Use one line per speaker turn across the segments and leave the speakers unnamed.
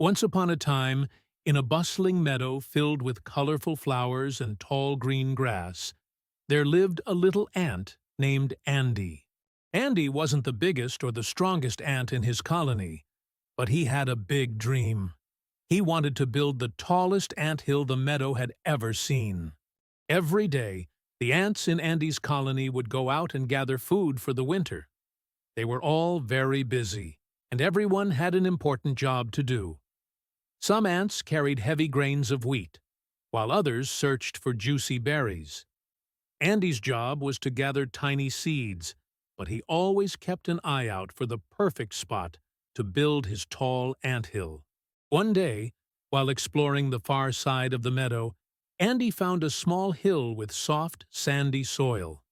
Once upon a time, in a bustling meadow filled with colorful flowers and tall green grass, there lived a little ant named Andy. Andy wasn't the biggest or the strongest ant in his colony, but he had a big dream. He wanted to build the tallest anthill the meadow had ever seen. Every day, the ants in Andy's colony would go out and gather food for the winter. They were all very busy, and everyone had an important job to do. Some ants carried heavy grains of wheat, while others searched for juicy berries. Andy's job was to gather tiny seeds, but he always kept an eye out for the perfect spot to build his tall anthill. One day, while exploring the far side of the meadow, Andy found a small hill with soft, sandy soil.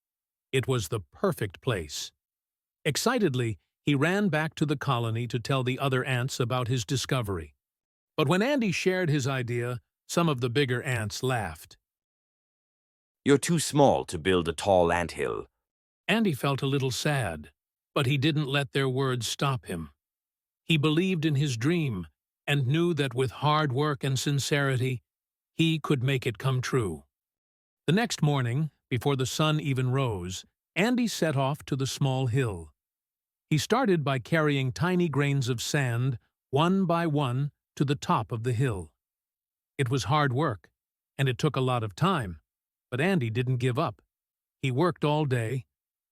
It was the perfect place. Excitedly, he ran back to the colony to tell the other ants about his discovery. But when Andy shared his idea, some of the bigger ants laughed.
You're too small to build a tall anthill.
Andy felt a little sad, but he didn't let their words stop him. He believed in his dream and knew that with hard work and sincerity, he could make it come true. The next morning, before the sun even rose, Andy set off to the small hill. He started by carrying tiny grains of sand, one by one, to the top of the hill. It was hard work, and it took a lot of time, but Andy didn't give up. He worked all day,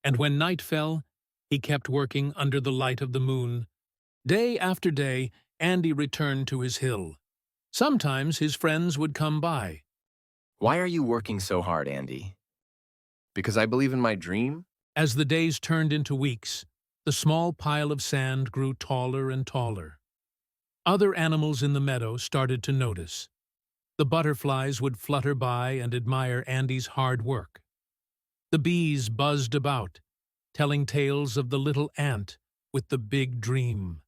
and when night fell, he kept working under the light of the moon. Day after day, Andy returned to his hill. Sometimes his friends would come by.
Why are you working so hard, Andy? Because I believe in my dream?
As the days turned into weeks, the small pile of sand grew taller and taller. Other animals in the meadow started to notice. The butterflies would flutter by and admire Andy's hard work. The bees buzzed about, telling tales of the little ant with the big dream.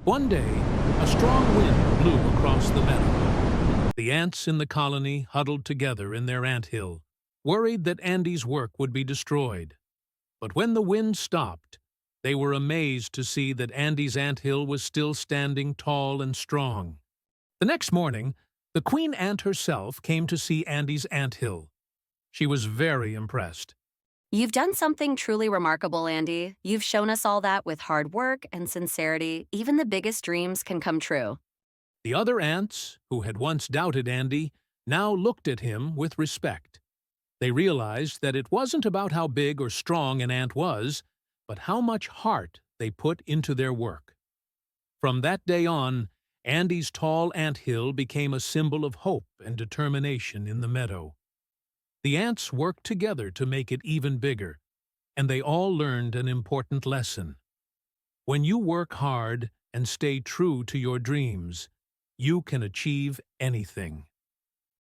One day, a strong wind blew across the meadow. The ants in the colony huddled together in their anthill, worried that Andy's work would be destroyed. But when the wind stopped, they were amazed to see that Andy's anthill was still standing tall and strong. The next morning, the queen ant herself came to see Andy's anthill. She was very impressed.
You've done something truly remarkable, Andy. You've shown us all that with hard work and sincerity, even the biggest dreams can come true.
The other ants, who had once doubted Andy, now looked at him with respect. They realized that it wasn't about how big or strong an ant was, but how much heart they put into their work. From that day on, Andy's tall anthill became a symbol of hope and determination in the meadow. The ants worked together to make it even bigger, and they all learned an important lesson. When you work hard and stay true to your dreams, you can achieve anything.